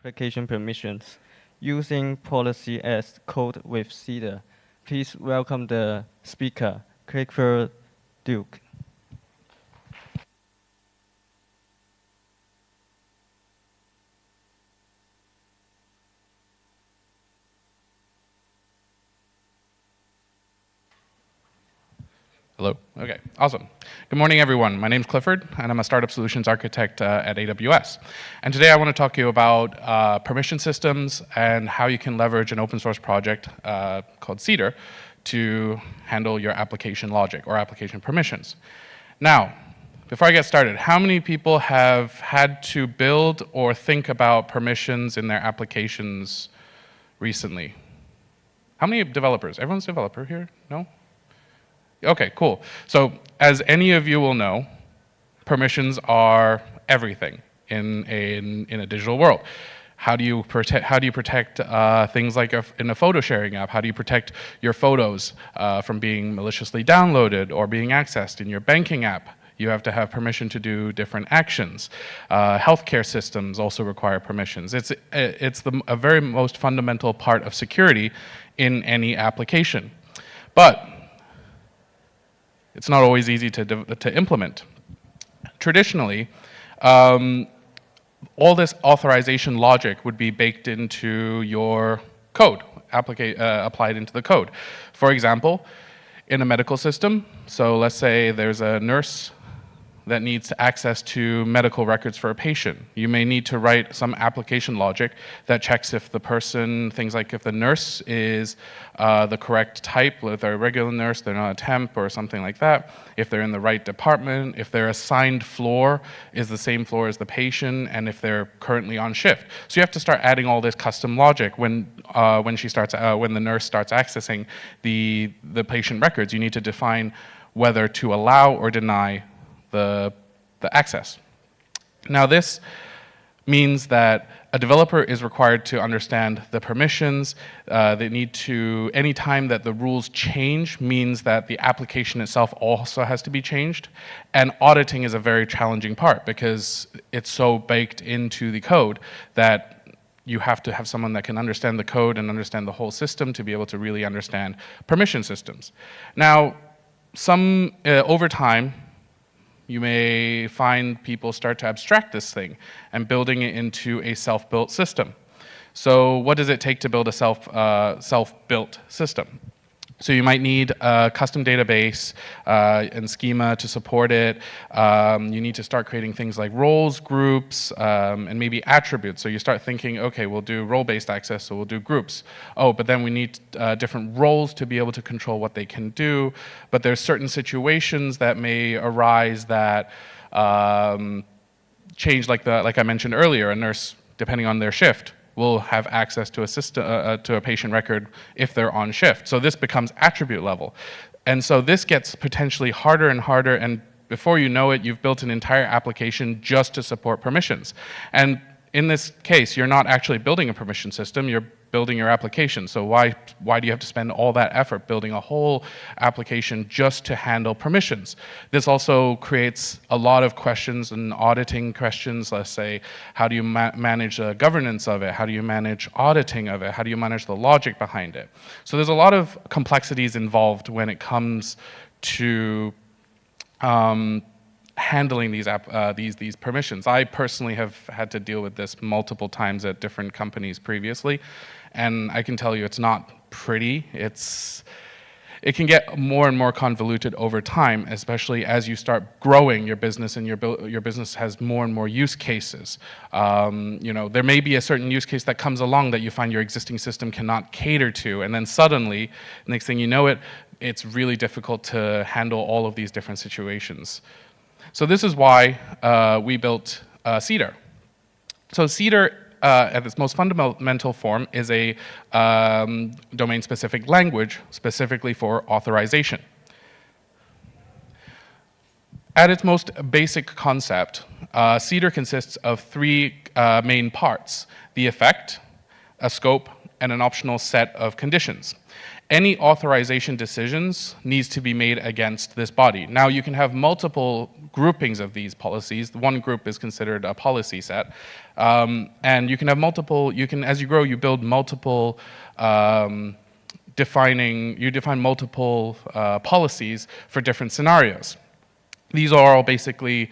application permissions using policy as code with Cedar. Please welcome the speaker, Clifford Duke. Hello. Okay, awesome. Good morning, everyone. My name's Clifford, and I'm a startup solutions architect at AWS. And today I want to talk to you about permission systems and how you can leverage an open source project called Cedar to handle your application logic or application permissions. Now, before I get started, how many people have had to build or think about permissions in their applications recently? How many developers? Everyone's a developer here? No? Okay, cool. So as any of you will know, permissions are everything in a digital world. How do you protect things like in a photo sharing app? How do you protect your photos from being maliciously downloaded or being accessed in your banking app? You have to have permission to do different actions. Healthcare systems also require permissions. It's a very most fundamental part of security in any application. But it's not always easy to implement. Traditionally, all this authorization logic would be baked into your code, applied into the code. For example, in a medical system, so let's say there's a nurse that needs access to medical records for a patient. You may need to write some application logic that checks if the person, things like if the nurse is the correct type, if they're a regular nurse, they're not a temp or something like that, if they're in the right department, if their assigned floor is the same floor as the patient, and if they're currently on shift. So you have to start adding all this custom logic when the nurse starts accessing the patient records. You need to define whether to allow or deny the access. Now this means that a developer is required to understand the permissions. They need to, anytime that the rules change means that the application itself also has to be changed. And auditing is a very challenging part because it's so baked into the code that you have to have someone that can understand the code and understand the whole system to be able to really understand permission systems. Now, over time, you may find people start to abstract this thing and building it into a self-built system. So what does it take to build a self-built system? So you might need a custom database and schema to support it. You need to start creating things like roles, groups, and maybe attributes. So you start thinking, okay, we'll do role-based access, so we'll do groups. Oh, but then we need different roles to be able to control what they can do. But there's certain situations that may arise that change, like I mentioned earlier, a nurse, depending on their shift, will have access to a patient record if they're on shift. So this becomes attribute level. And so this gets potentially harder and harder, and before you know it, you've built an entire application just to support permissions. And in this case, you're not actually building a permission system, you're building your application. So why do you have to spend all that effort building a whole application just to handle permissions? This also creates a lot of questions and auditing questions. Let's say, how do you manage the governance of it? How do you manage auditing of it? How do you manage the logic behind it? So there's a lot of complexities involved when it comes to handling these permissions. I personally have had to deal with this multiple times at different companies previously, and I can tell you it's not pretty. It can get more and more convoluted over time, especially as you start growing your business and your business has more and more use cases. There may be a certain use case that comes along that you find your existing system cannot cater to, and then suddenly, next thing you know it's really difficult to handle all of these different situations. So this is why we built Cedar. So Cedar, at its most fundamental form, is a domain-specific language specifically for authorization. At its most basic concept, Cedar consists of three main parts: the effect, a scope, and an optional set of conditions. any authorization decisions needs to be made against this body. Now, you can have multiple groupings of these policies. One group is considered a policy set. And you can have multiple, as you grow, you build multiple you define multiple policies for different scenarios. These are all basically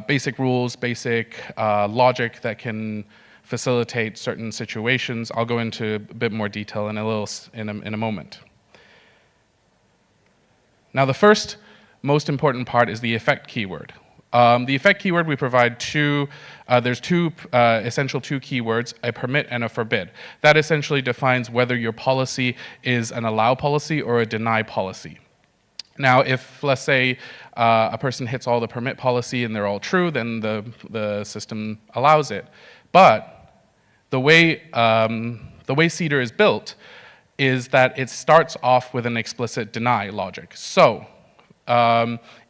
basic rules, basic logic that can facilitate certain situations. I'll go into a bit more detail in a moment. Now, the first most important part is the effect keyword. The effect keyword, we provide there's two essential keywords, a permit and a forbid. That essentially defines whether your policy is an allow policy or a deny policy. Now, if, let's say, a person hits all the permit policy and they're all true, then the system allows it. But the way Cedar is built is that it starts off with an explicit deny logic. So,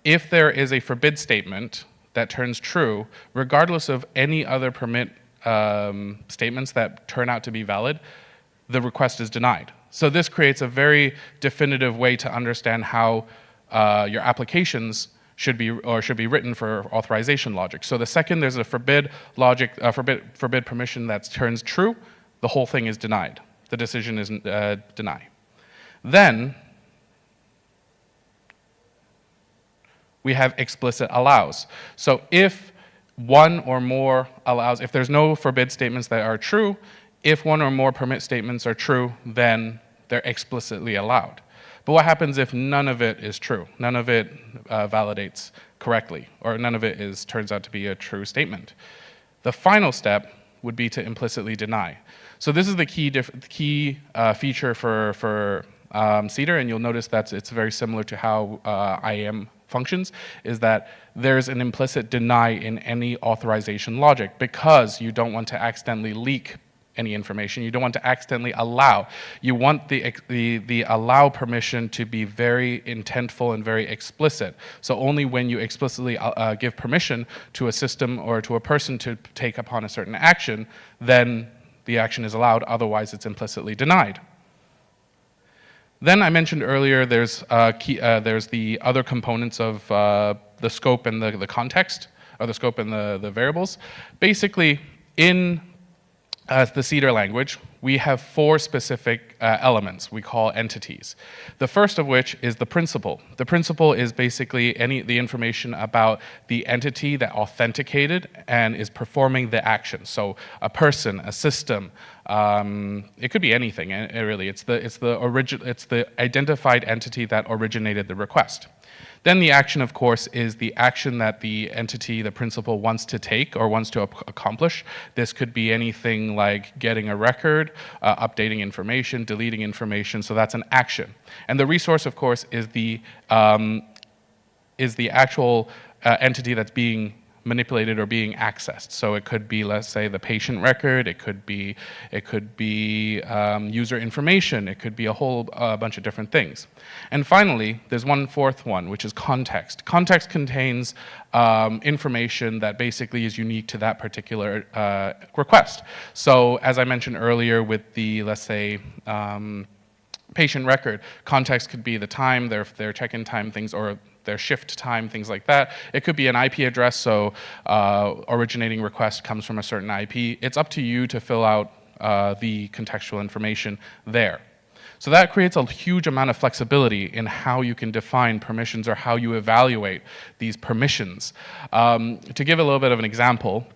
if there is a forbid statement that turns true, regardless of any other permit statements that turn out to be valid, the request is denied. So this creates a very definitive way to understand how your applications should be written for authorization logic. So the second there's a forbid logic, forbid permission that turns true, the whole thing is denied. The decision is denied. Then we have explicit allows. So if one or more allows, if there's no forbid statements that are true, if one or more permit statements are true, then they're explicitly allowed. But what happens if none of it is true? None of it validates correctly, or none of it turns out to be a true statement. The final step would be to implicitly deny. So this is the key feature for Cedar, and you'll notice that it's very similar to how IAM functions, is that there's an implicit deny in any authorization logic because you don't want to accidentally leak any information. You don't want to accidentally allow. You want the allow permission to be very intentful and very explicit. So only when you explicitly give permission to a system or to a person to take upon a certain action, then the action is allowed. Otherwise, it's implicitly denied. Then I mentioned earlier there's the other components of the scope and the context, or the scope and the variables. Basically, in the Cedar language, we have 4 specific elements we call entities. The first of which is the principal. The principal is basically the information about the entity that authenticated and is performing the action. So a person, a system, it could be anything. Really, it's the identified entity that originated the request. Then the action, of course, is the action that the entity, the principal, wants to take or wants to accomplish. This could be anything like getting a record, updating information, deleting information, so that's an action. And the resource, of course, is the actual entity that's being manipulated or being accessed. So it could be, let's say, the patient record, it could be user information, it could be a whole bunch of different things. And finally, there's one fourth one, which is context. Context contains information that basically is unique to that particular request. So as I mentioned earlier with the, let's say, patient record, context could be the time, their check-in time, things, or their shift time, things like that. It could be an IP address, so originating request comes from a certain IP. It's up to you to fill out the contextual information there. So that creates a huge amount of flexibility in how you can define permissions or how you evaluate these permissions. To give a little bit of an example,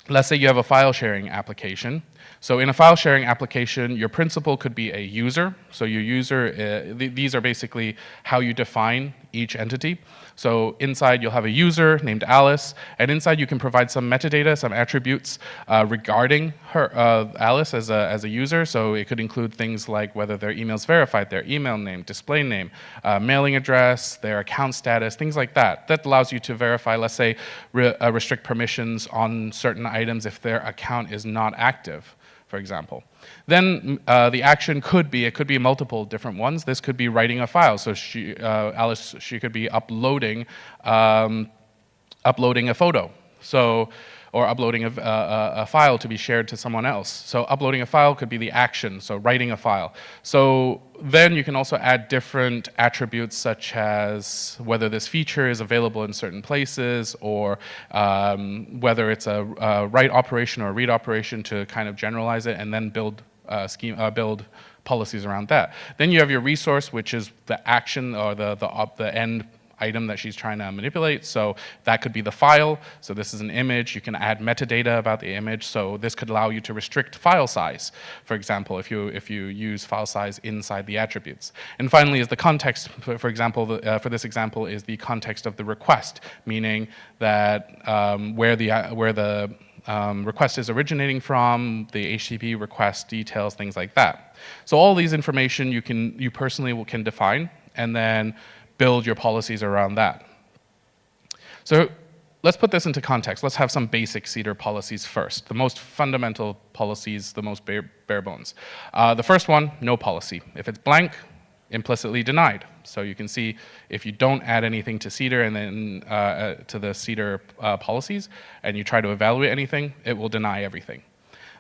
let's say you have a file sharing application. So in a file sharing application, your principal could be a user. So your user, these are basically how you define each entity. So inside you'll have a user named Alice, and inside you can provide some metadata, some attributes regarding her, Alice as a user. So it could include things like whether their email's verified, their email name, display name, mailing address, their account status, things like that. That allows you to verify, let's say, restrict permissions on certain items if their account is not active, for example. Then the action could be multiple different ones. This could be writing a file. So Alice could be uploading a photo. So, or uploading a file to be shared to someone else. So uploading a file could be the action, so writing a file. So then you can also add different attributes such as whether this feature is available in certain places, or whether it's a write operation or a read operation to kind of generalize it, and then build build policies around that. Then you have your resource, which is the action or the end item that she's trying to manipulate. So that could be the file. So this is an image. You can add metadata about the image. So this could allow you to restrict file size, for example, if you use file size inside the attributes. And finally is the context. For example, for this example is the context of the request, meaning that where the request is originating from, the HTTP request details, things like that. So all these information you personally can define, and then build your policies around that. So let's put this into context. Let's have some basic Cedar policies first. The most fundamental policies, the most bare bones. The first one, no policy. If it's blank, implicitly denied. So you can see if you don't add anything to Cedar and then to the Cedar policies, and you try to evaluate anything, it will deny everything.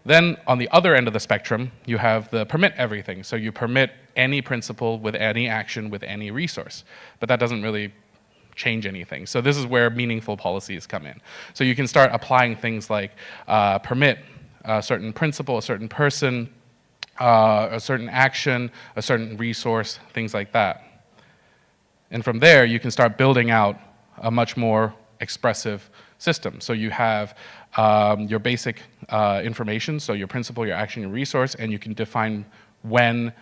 Then on the other end of the spectrum, you have the permit everything. So you permit any principal with any action with any resource. But that doesn't really change anything. So this is where meaningful policies come in. So you can start applying things like permit a certain principal, a certain person, a certain action, a certain resource, things like that. And from there, you can start building out a much more expressive system. So you have your basic information, so your principal, your action, your resource, and you can define when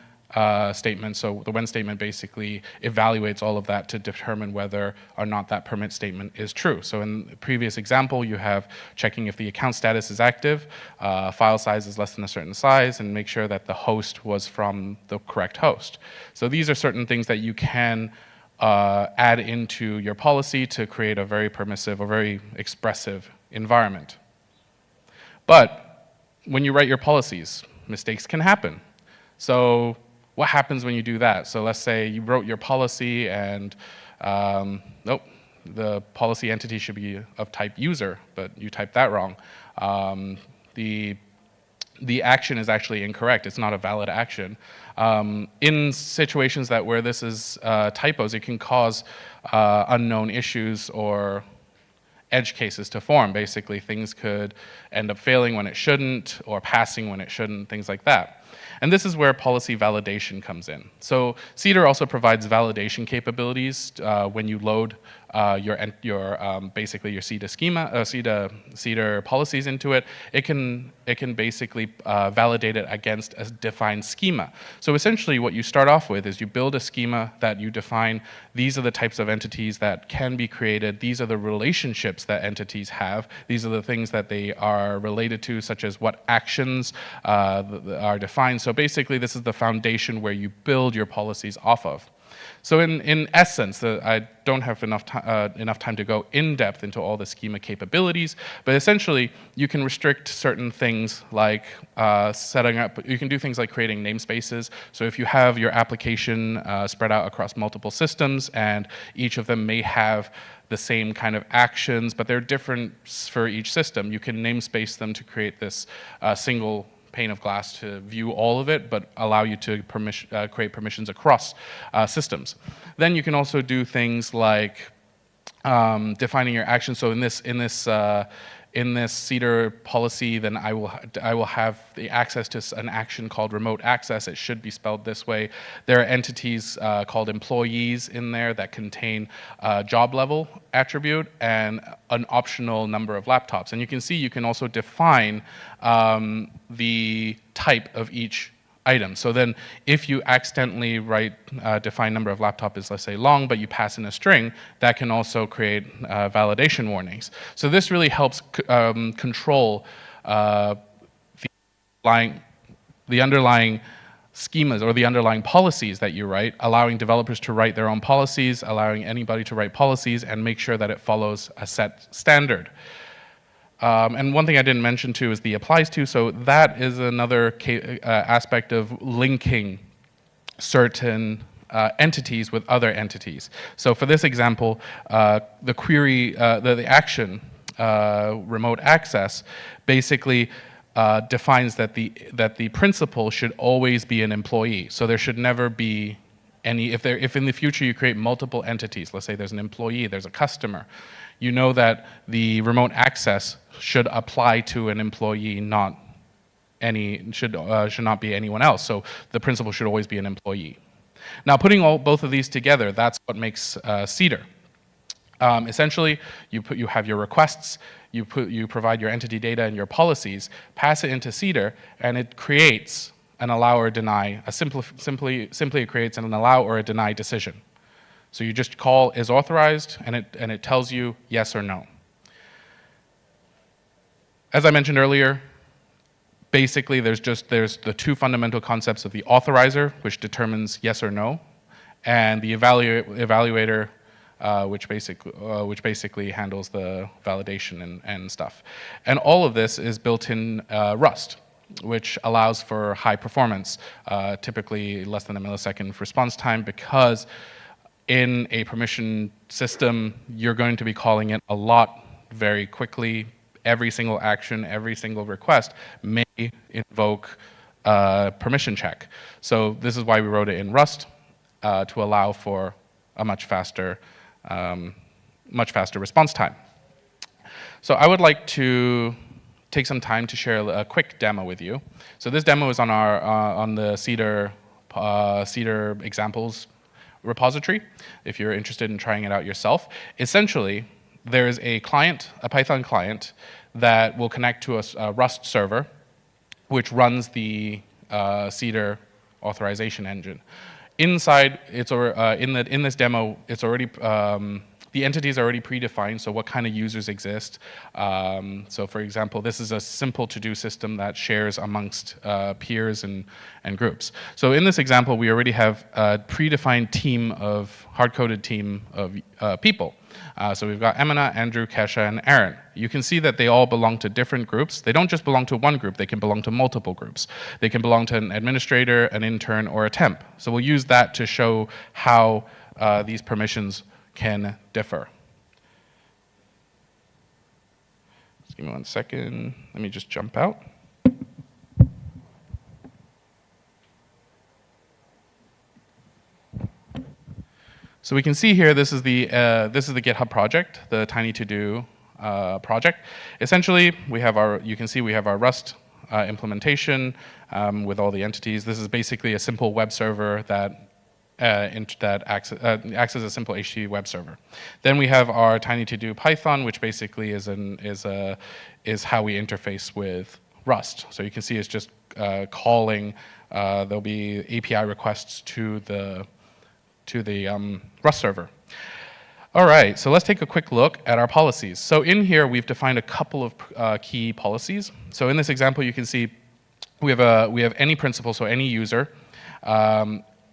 statement. So the when statement basically evaluates all of that to determine whether or not that permit statement is true. So in the previous example, you have checking if the account status is active, file size is less than a certain size, and make sure that the host was from the correct host. So these are certain things that you can add into your policy to create a very permissive or very expressive environment. But when you write your policies, mistakes can happen. So what happens when you do that? So let's say you wrote your policy and, nope, the policy entity should be of type user, but you typed that wrong. The action is actually incorrect. It's not a valid action. In situations where this is typos, it can cause unknown issues or edge cases to form. Basically, things could end up failing when it shouldn't, or passing when it shouldn't, things like that. And this is where policy validation comes in. So Cedar also provides validation capabilities when you load basically your Cedar schema, Cedar policies into it. It can basically validate it against a defined schema. So essentially, what you start off with is you build a schema that you define. These are the types of entities that can be created. These are the relationships that entities have. These are the things that they are related to, such as what actions are defined. So basically, this is the foundation where you build your policies off of. So in essence, I don't have enough time to go in depth into all the schema capabilities, but essentially you can restrict certain things like setting up, you can do things like creating namespaces. So if you have your application spread out across multiple systems and each of them may have the same kind of actions, but they're different for each system, you can namespace them to create this single pane of glass to view all of it, but allow you to create permissions across systems. Then you can also do things like defining your actions. So in this Cedar policy, then I will have the access to an action called remote access. It should be spelled this way. There are entities called employees in there that contain a job level attribute and an optional number of laptops. And you can see you can also define the type of each item. So then if you accidentally define number of laptop is, let's say, long, but you pass in a string, that can also create validation warnings. So this really helps control the underlying schemas or the underlying policies that you write, allowing developers to write their own policies, allowing anybody to write policies, and make sure that it follows a set standard. And one thing I didn't mention too is the applies to. So that is another aspect of linking certain entities with other entities. So for this example, the query, the action remote access basically defines that the principal should always be an employee. So there should never be any, if in the future you create multiple entities, let's say there's an employee, there's a customer, you know that the remote access should apply to an employee, not should not be anyone else. So the principal should always be an employee. Now, putting both of these together, that's what makes Cedar. Essentially, you have your requests, you provide your entity data and your policies, pass it into Cedar, and it creates an allow or deny. Simply it creates an allow or a deny decision. So you just call is authorized, and it tells you yes or no. As I mentioned earlier, basically there's the two fundamental concepts of the authorizer, which determines yes or no, and the evaluator, which basically handles the validation and stuff. And all of this is built in Rust, which allows for high performance, typically less than a millisecond response time, because in a permission system, you're going to be calling it a lot very quickly. Every single action, every single request may invoke a permission check. So this is why we wrote it in Rust, to allow for a much faster response time. So I would like to take some time to share a quick demo with you. So this demo is on on the Cedar examples repository, if you're interested in trying it out yourself. Essentially, there is a client, a Python client, that will connect to a Rust server, which runs the Cedar authorization engine. Inside, in this demo, it's already the entity is already predefined, so what kind of users exist. So for example, this is a simple to-do system that shares amongst peers and groups. So in this example, we already have a predefined team of, hard-coded team of people. So we've got Emina, Andrew, Kesha, and Aaron. You can see that they all belong to different groups. They don't just belong to one group, they can belong to multiple groups. They can belong to an administrator, an intern, or a temp. So we'll use that to show how these permissions can differ. Just give me 1 second. Let me just jump out. So we can see here, this is the GitHub project, the tiny to-do project. Essentially, you can see we have our Rust implementation with all the entities. This is basically a simple web server that acts as a simple HTTP web server. Then we have our tiny to-do Python, which basically is how we interface with Rust. So you can see it's just calling. There'll be API requests to the Rust server. All right, so let's take a quick look at our policies. So in here, we've defined a couple of key policies. So in this example, you can see we have any principal, so any user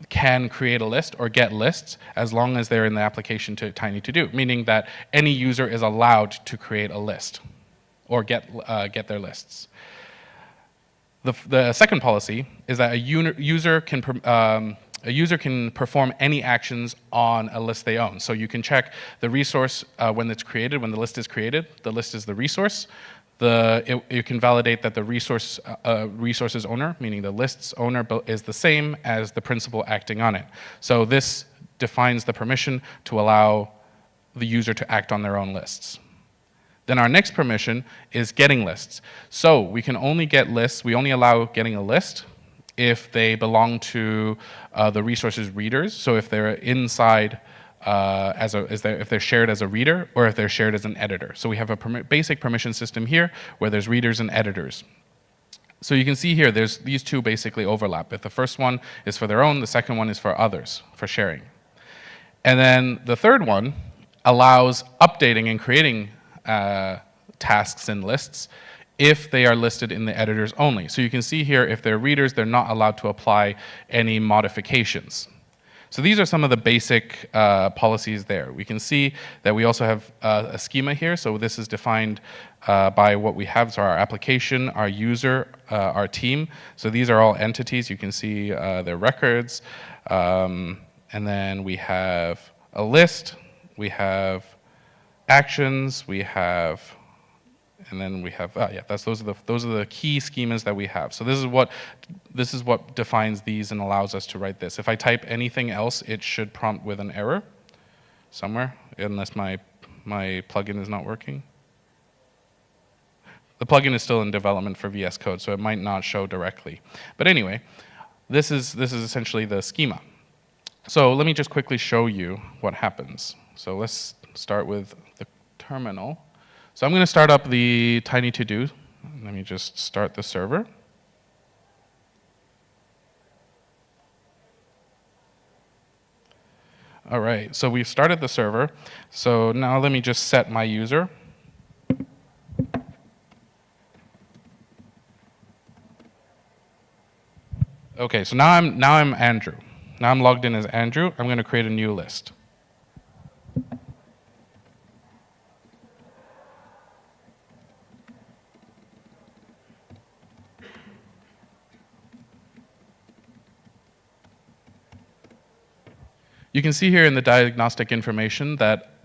can create a list or get lists as long as they're in the application to tiny to-do, meaning that any user is allowed to create a list or get their lists. The second policy is that a user can perform any actions on a list they own. So you can check the resource when it's created, when the list is created. The list is the resource. You can validate that the resource's owner, meaning the list's owner, is the same as the principal acting on it. So this defines the permission to allow the user to act on their own lists. Then our next permission is getting lists. So we can only get lists, we only allow getting a list if they belong to the resource's readers. So if they're inside, if they're shared as a reader, or if they're shared as an editor. So we have a basic permission system here where there's readers and editors. So you can see here, these two basically overlap. If the first one is for their own, the second one is for others, for sharing. And then the third one allows updating and creating tasks and lists if they are listed in the editors only. So you can see here, if they're readers, they're not allowed to apply any modifications. So these are some of the basic policies there. We can see that we also have a schema here. So this is defined by what we have. So our application, our user, our team. So these are all entities. You can see their records. And then we have a list. We have actions. We have And then we have, yeah, those are the key schemas that we have. So this is what defines these and allows us to write this. If I type anything else, it should prompt with an error somewhere, unless my plugin is not working. The plugin is still in development for VS Code, so it might not show directly. But anyway, this is essentially the schema. So let me just quickly show you what happens. So let's start with the terminal. So I'm going to start up the tiny to-do. Let me just start the server. All right, so we've started the server. So now let me just set my user. Okay, so now I'm Andrew. Now I'm logged in as Andrew. I'm going to create a new list. You can see here in the diagnostic information that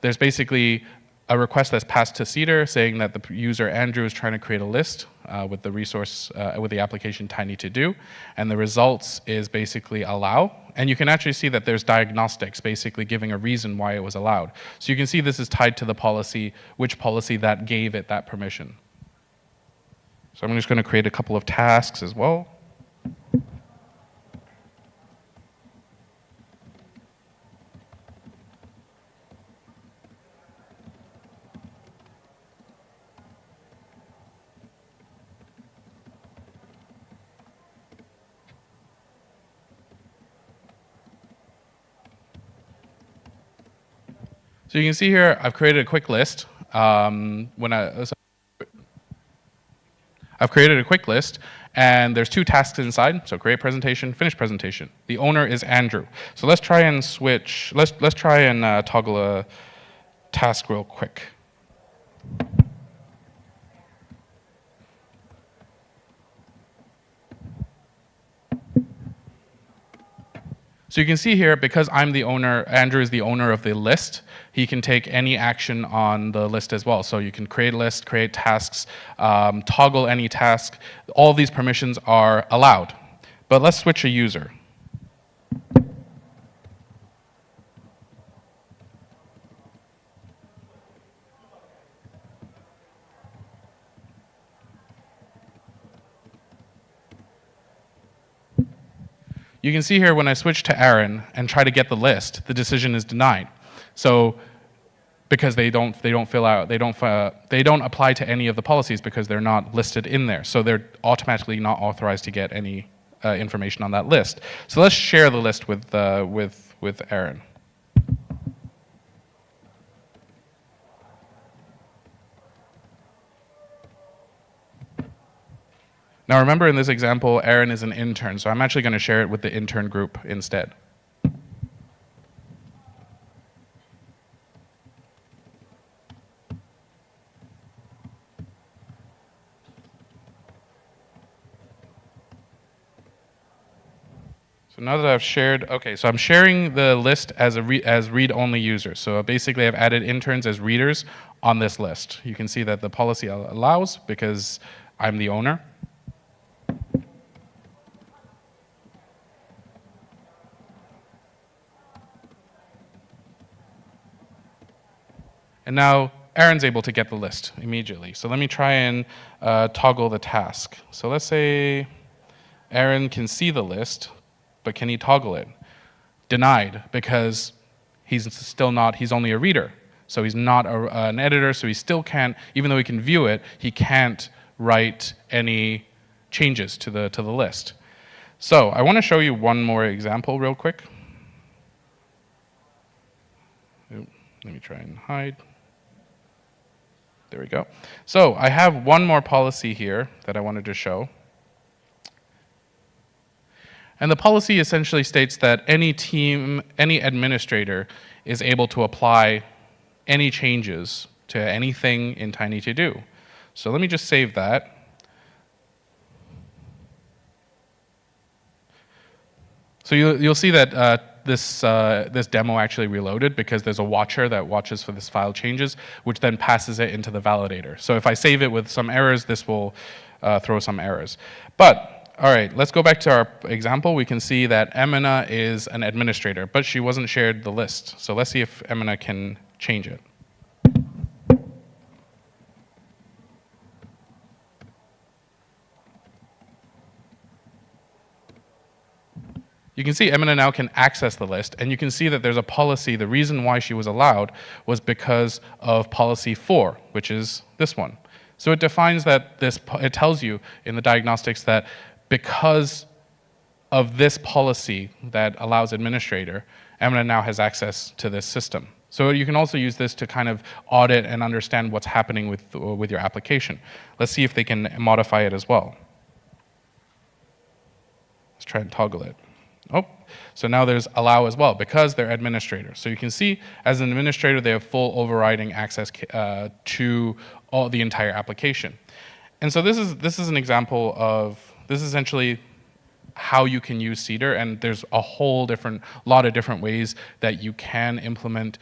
there's basically a request that's passed to Cedar saying that the user Andrew is trying to create a list with the resource, with the application tiny to do, and the results is basically allow. And you can actually see that there's diagnostics basically giving a reason why it was allowed. So you can see this is tied to the policy, which policy that gave it that permission. So I'm just going to create a couple of tasks as well. So you can see here, I've created a quick list. I've created a quick list, and there's 2 tasks inside. So create presentation, finish presentation. The owner is Andrew. So let's try and switch. Let's try and toggle a task real quick. So you can see here, because I'm the owner, Andrew is the owner of the list, he can take any action on the list as well. So you can create a list, create tasks, toggle any task. All these permissions are allowed. But let's switch a user. You can see here when I switch to Aaron and try to get the list, the decision is denied. So because they don't apply to any of the policies because they're not listed in there. So they're automatically not authorized to get any information on that list. So let's share the list with Aaron. Now remember in this example, Aaron is an intern, so I'm actually going to share it with the intern group instead. So now that I've shared, okay, so I'm sharing the list as read-only users. So basically I've added interns as readers on this list. You can see that the policy allows because I'm the owner. And now Aaron's able to get the list immediately. So let me try and toggle the task. So let's say Aaron can see the list, but can he toggle it? Denied, because he's still not, he's only a reader. So he's not an editor, so he still can't, even though he can view it, he can't write any changes to the list. So I want to show you one more example real quick. Let me try and hide. There we go. So I have one more policy here that I wanted to show. And the policy essentially states that any team, any administrator is able to apply any changes to anything in Tiny To Do. So let me just save that. So you'll see that this demo actually reloaded because there's a watcher that watches for this file changes, which then passes it into the validator. So if I save it with some errors, this will throw some errors. But all right, let's go back to our example. We can see that Emina is an administrator, but she wasn't shared the list. So let's see if Emina can change it. You can see Emina now can access the list, and you can see that there's a policy. The reason why she was allowed was because of policy 4, which is this one. So it defines that it tells you in the diagnostics that because of this policy that allows administrator, Emina now has access to this system. So you can also use this to kind of audit and understand what's happening with your application. Let's see if they can modify it as well. Let's try and toggle it. Oh, so now there's allow as well because they're administrators. So you can see as an administrator, they have full overriding access to the entire application. And so this is an example of, this is essentially how you can use Cedar, and there's a whole lot of different ways that you can implement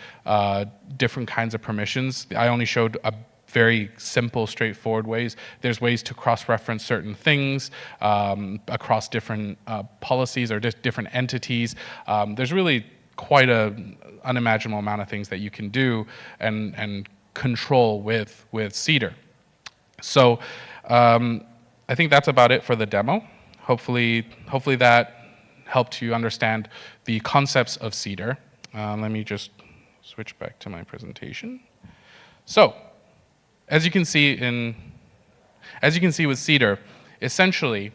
different kinds of permissions. I only showed a very simple, straightforward ways. There's ways to cross-reference certain things across different policies or different entities. There's really quite an unimaginable amount of things that you can do and control with Cedar. So I think that's about it for the demo. Hopefully that helped you understand the concepts of Cedar. Let me just switch back to my presentation. So, as you can see with Cedar, essentially,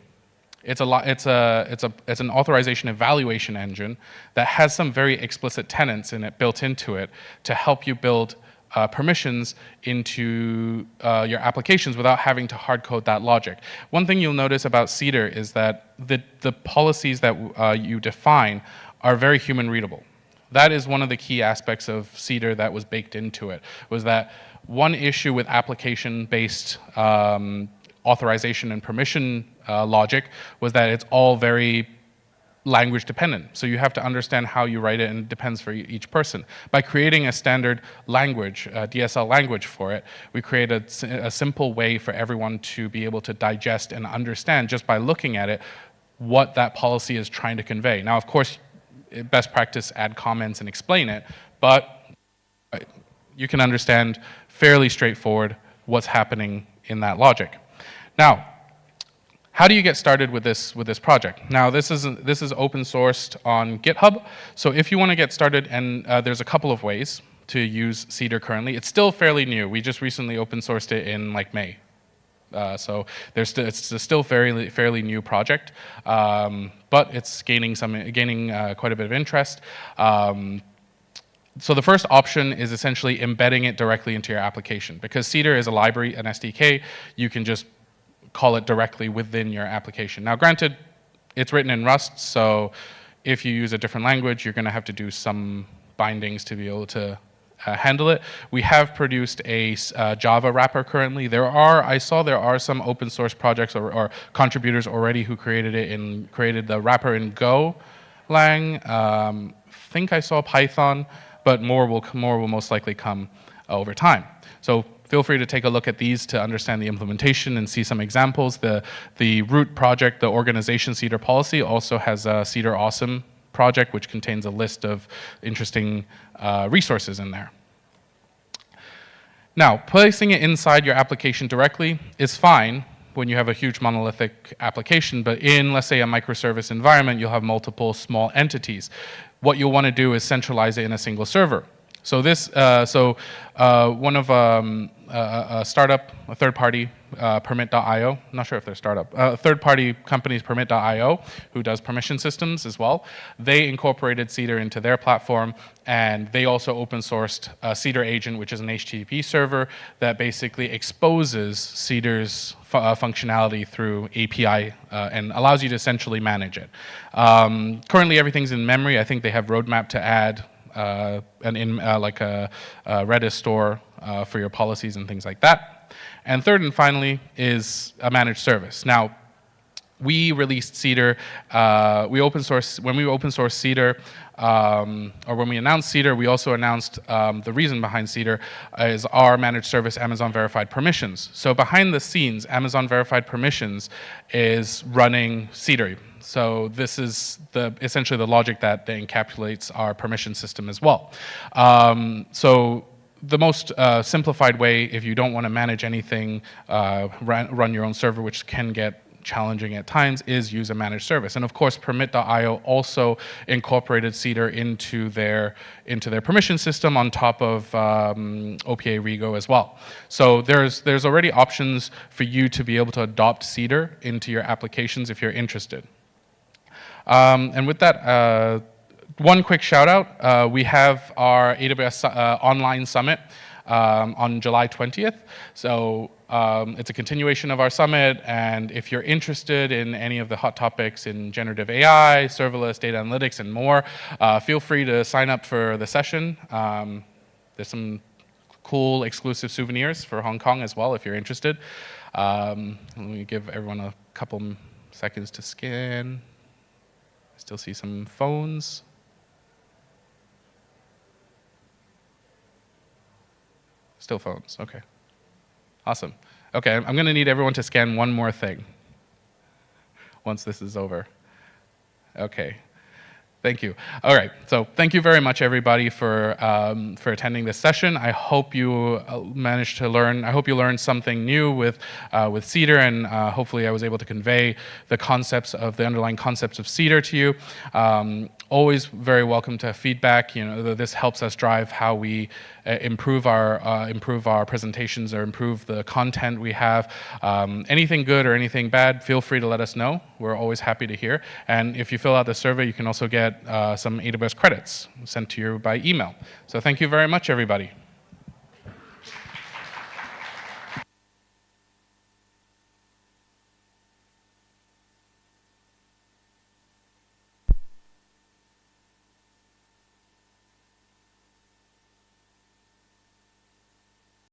it's an authorization evaluation engine that has some very explicit tenets in it built into it to help you build permissions into your applications without having to hard code that logic. One thing you'll notice about Cedar is that the policies that you define are very human readable. That is one of the key aspects of Cedar that was baked into it, was that one issue with application-based authorization and permission logic was that it's all very language dependent. So you have to understand how you write it, and it depends for each person. By creating a standard language, DSL language for it, we create a simple way for everyone to be able to digest and understand just by looking at it what that policy is trying to convey. Now, of course, best practice, add comments and explain it, but you can understand fairly straightforward what's happening in that logic. Now, how do you get started with this project? Now, this is open sourced on GitHub. So if you want to get started, and there's a couple of ways to use Cedar currently. It's still fairly new. We just recently open sourced it in like May. So it's still fairly new project, but it's gaining quite a bit of interest. So the first option is essentially embedding it directly into your application. Because Cedar is a library, an SDK, you can just call it directly within your application. Now granted, it's written in Rust, so if you use a different language, you're going to have to do some bindings to be able to handle it. We have produced a Java wrapper currently. I saw there are some open source projects or contributors already who created the wrapper in Golang. Think I saw Python, but more will most likely come over time. So feel free to take a look at these to understand the implementation and see some examples. The root project, the organization Cedar policy, also has a Cedar Awesome project, which contains a list of interesting resources in there. Now, placing it inside your application directly is fine when you have a huge monolithic application, but in, let's say, a microservice environment, you'll have multiple small entities. What you'll want to do is centralize it in a single server. So one of a startup, a third-party, permit.io, I'm not sure if they're startup, third-party companies, permit.io, who does permission systems as well, they incorporated Cedar into their platform, and they also open-sourced Cedar Agent, which is an HTTP server that basically exposes Cedar's functionality through API and allows you to essentially manage it. Currently, everything's in memory. I think they have roadmap to add like a Redis store for your policies and things like that. And third and finally is a managed service. Now, we released Cedar. When we open source Cedar, or when we announced Cedar, we also announced the reason behind Cedar is our managed service, Amazon Verified Permissions. So behind the scenes, Amazon Verified Permissions is running Cedar. So this is essentially the logic that encapsulates our permission system as well. So the most simplified way, if you don't want to manage anything, run your own server, which can get challenging at times, is use a managed service. And of course, Permit.io also incorporated Cedar into their permission system on top of OPA Rego as well. So there's already options for you to be able to adopt Cedar into your applications if you're interested. And with that, one quick shout out. We have our AWS online summit on July 20th. So it's a continuation of our summit, and if you're interested in any of the hot topics in generative AI, serverless, data analytics, and more, feel free to sign up for the session. There's some cool exclusive souvenirs for Hong Kong as well if you're interested. Let me give everyone a couple seconds to scan. Still see some phones. Still phones, okay. Awesome. Okay, I'm going to need everyone to scan one more thing once this is over. Okay. Thank you. All right, so thank you very much, everybody, for attending this session. I hope you managed to learn. I hope you learned something new with Cedar, and hopefully I was able to convey the underlying concepts of Cedar to you. Always very welcome to feedback. This helps us drive how we improve our presentations or improve the content we have. Anything good or anything bad, feel free to let us know. We're always happy to hear. And if you fill out the survey, you can also get some AWS credits sent to you by email. So thank you very much, everybody.